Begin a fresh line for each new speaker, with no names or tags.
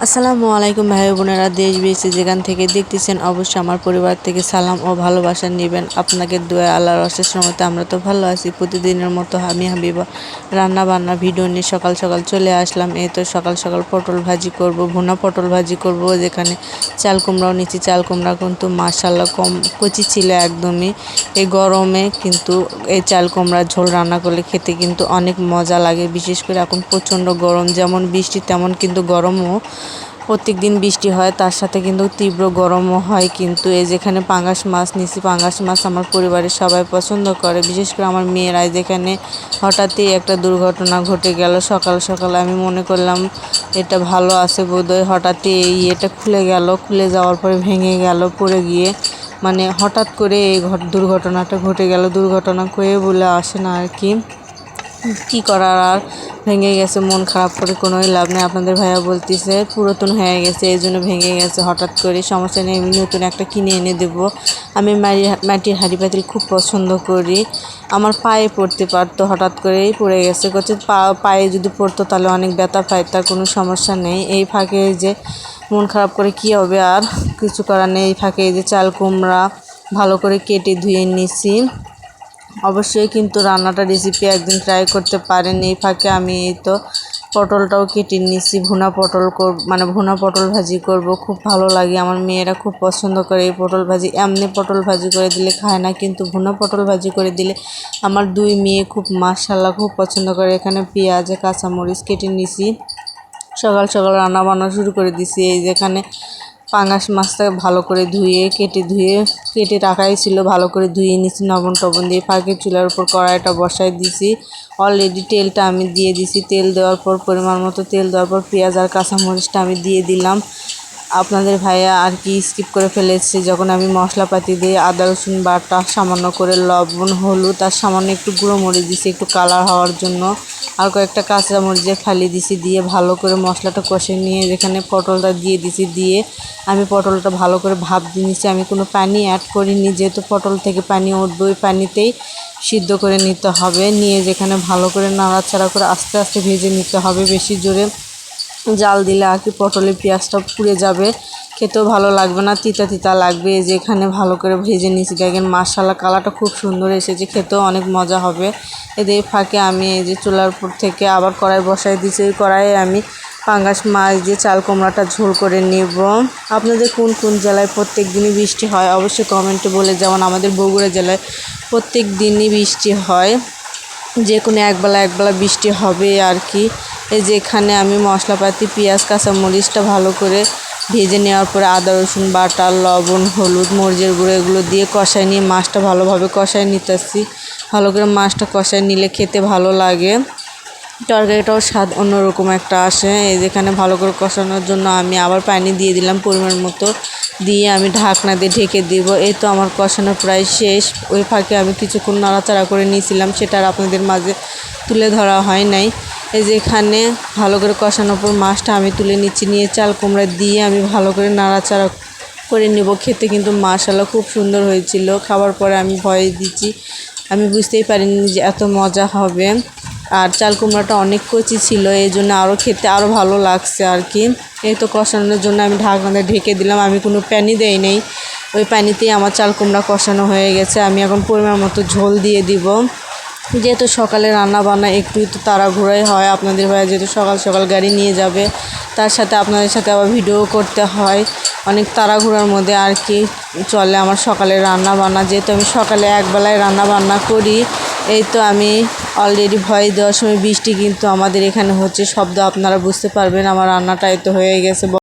আসসালামু আলাইকুম ভাই বোনেরা, দেশ বিদেশে যেখান থেকে দেখতেছেন অবশ্যই আমার পরিবার থেকে সালাম ও ভালোবাসা নেবেন। আপনাকে দোয়া আল্লাহর অশেষ রহমতে আমরা তো ভালো আছি। প্রতিদিনের মতো আমি হাবিবা রান্না বান্না ভিডিও নিয়ে সকাল সকাল চলে আসলাম। এই তো সকাল সকাল পটল ভাজি করব, ভুনা পটল ভাজি করব। যেখানে চাল কুমড়াও নিচ্ছি, চাল কুমড়া কিন্তু মাশাআল্লাহ কম কচি ছিল একদমই। এই গরমে কিন্তু এই চাল কুমড়া ঝোল রান্না করলে খেতে কিন্তু অনেক মজা লাগে। বিশেষ করে এখন প্রচণ্ড গরম, যেমন বৃষ্টি তেমন কিন্তু গরমও। প্রত্যেকদিন বৃষ্টি হয়, তার সাথে কিন্তু তীব্র গরমও হয়। কিন্তু এই যেখানে পাঙ্গাস মাছ নিছি, পাঙ্গাস মাছ আমার পরিবারের সবাই পছন্দ করে, বিশেষ করে আমার মেয়েরা। যেখানে হঠাৎই একটা দুর্ঘটনা ঘটে গেল সকাল সকাল। আমি মনে করলাম এটা ভালো আছে বোধহয়, হঠাৎই এটা খুলে গেল, খুলে যাওয়ার পরে ভেঙে গেল পড়ে গিয়ে। মানে হঠাৎ করে এই দুর্ঘটনাটা ঘটে গেল। দুর্ঘটনা করে বলে আসে না আর কি করার। আর ভেঙে গেছে, মন খারাপ করে কোনোই লাভ নেই। আপনাদের ভাইয়া বলতেছে পুরাতন হয়ে গেছে, এই জন্য ভেঙে গেছে হঠাৎ করে। সমস্যা নেই, আমি নতুন একটা কিনে এনে দেবো। আমি মাটির হাঁড়ি পাতিল খুব পছন্দ করি। আমার পায়ে পড়তে পারতো, হঠাৎ করেই পড়ে গেছে। করছে পায়ে যদি পড়তো তাহলে অনেক ব্যথা পায়, তার কোনো সমস্যা নেই। এই ফাঁকে যে মন খারাপ করে কি হবে, আর কিছু করার নেই। এই ফাঁকে যে চাল কুমড়া ভালো করে কেটে ধুয়ে নিছি। অবশ্যই কিন্তু রান্নাটা রেসিপি একদিন ট্রাই করতে পারেন। এই ফাঁকে আমি এই তো পটলটাও কেটে নিচ্ছি, ভুনা পটল মানে ভুনা পটল ভাজি করব। খুব ভালো লাগে, আমার মেয়েরা খুব পছন্দ করে এই পটল ভাজি। এমনি পটল ভাজি করে দিলে খায় না, কিন্তু ভুনা পটল ভাজি করে দিলে আমার দুই মেয়ে খুব মাশাআল্লাহ খুব পছন্দ করে। এখানে পেঁয়াজ কাঁচামরিচ কেটে নিছি, সকাল সকাল রান্না বান্না শুরু করে দিছি। এই যেখানে পাঙ্গাস মাছটা ভালো করে কেটে রাখাই ছিল, ভালো করে ধুয়ে নিছি লবণ টবণ দিয়ে। ফাঁকে চুলার উপর কড়াইটা বসাই দিছি। অলরেডি তেলটা আমি দিয়ে দিছি। তেল দেওয়ার পর পরিমাণ মতো তেল দেওয়ার পর পেঁয়াজ আর কাঁচামরিচটা আমি দিয়ে দিলাম। আপনাদের ভাইয়া আর কি স্কিপ করে ফেলেছে, যখন আমি মশলাপাতি দিয়ে আদা রসুন বাটা, সামান্য করে লবণ হলুদ আর সামান্য একটু গুঁড়ো মরিচ দিছি একটু কালার হওয়ার জন্য, আর কয়েকটা কাঁচা মরিচের ফালি দিছি। দিয়ে ভালো করে মশলাটা কষে নিয়ে যেখানে পটলটা দিয়ে দিছি, দিয়ে আমি পটলটা ভালো করে ভাপ দিয়ে নিচ্ছি। আমি কোনো পানি অ্যাড করিনি, যেহেতু পটল থেকে পানি উঠবে, ওই পানিতেই সিদ্ধ করে নিতে হবে। নিয়ে যেখানে ভালো করে নাড়াচাড়া করে আস্তে আস্তে ভেজে নিতে হবে। বেশি জোরে জাল দিলে আর কি পটলের পেঁয়াজটা পুড়ে যাবে, খেতেও ভালো লাগবে না, তিতা তিতা লাগবে। যেখানে ভালো করে ভেজে নিয়েছি, দেখেন মাশাআল্লাহ কালারটা খুব সুন্দর এসেছে, খেতেও অনেক মজা হবে। এদের ফাঁকে আমি এই যে চুলার উপর থেকে আবার কড়াই বসাই দিয়েছি। ওই কড়াইয়ে আমি পাঙ্গাস মাছ দিয়ে চাল কুমড়াটা ঝোল করে নেব। আপনাদের কোন কোন জেলায় প্রত্যেক দিনই বৃষ্টি হয় অবশ্যই কমেন্টে বলে। যেমন আমাদের বগুড়া জেলায় প্রত্যেক দিনই বৃষ্টি হয়, যে কোনো একবেলা বৃষ্টি হবে আর কি। এই যে এখানে আমি মশলাপাতি পেঁয়াজ কাঁচামরিচটা ভালো করে ভেজে নেওয়ার পরে আদা রসুন বাটা, লবণ হলুদ মরিচের গুঁড়ো এগুলো দিয়ে কষাই নিয়ে মাছটা ভালোভাবে কষাই নিতেছি। ভালো করে মাছটা কষাই নিলে খেতে ভালো লাগে, তরকারিটাও স্বাদ অন্যরকম একটা আসে। এই যেখানে ভালো করে কষানোর জন্য আমি আবার পানি দিয়ে দিলাম পরিমাণ মতো, দিয়ে আমি ঢাকনা দিয়ে ঢেকে দিব। এই তো আমার কষানো প্রায় শেষ। ওই ফাঁকে আমি কিছুক্ষণ নাড়াচাড়া করে নিয়েছিলাম, সেটা আর আপনাদের মাঝে তুলে ধরা হয় নাই। এই যে এখানে ভালো করে কষানোর পর মাছটা আমি তুলে নিচ্ছি, নিয়ে চাল কুমড়া দিয়ে আমি ভালো করে নাড়াচাড়া করে নেব। খেতে কিন্তু মাশাআল্লাহ খুব সুন্দর হয়েছিল। খাবার পরে আমি ভয় দিচ্ছি, আমি বুঝতেই পারিনি যে এত মজা হবে। আর চাল কুমড়াটা অনেক কচি ছিল, এই জন্য আরও খেতে আরও ভালো লাগছে আর কি। এই তো কষানোর জন্য আমি ঢাকনাতে ঢেকে দিলাম, আমি কোনো পানি দেই নেই, ওই পানিতেই আমার চাল কুমড়া কষানো হয়ে গেছে। আমি এখন পরিমাণ মতো ঝোল দিয়ে দিব। যেহেতু সকালে রান্না বান্না একটু তো তাড়াহুড়োই হয়, আপনাদের ভাইয়া যেহেতু সকাল সকাল গাড়ি নিয়ে যাবে, তার সাথে আপনাদের সাথে আবার ভিডিও করতে হয়, অনেক তাড়াহুড়োর মধ্যে আর কি চলে আমার সকালে রান্না বান্না। যেহেতু আমি সকালে একবেলায় রান্না বান্না করি। এই তো আমি অলরেডি ভয়েস দেওয়ার সময় বৃষ্টি কিন্তু আমাদের এখানে হচ্ছে, শব্দ আপনারা বুঝতে পারবেন। আমার রান্নাটা এই তো হয়ে গেছে।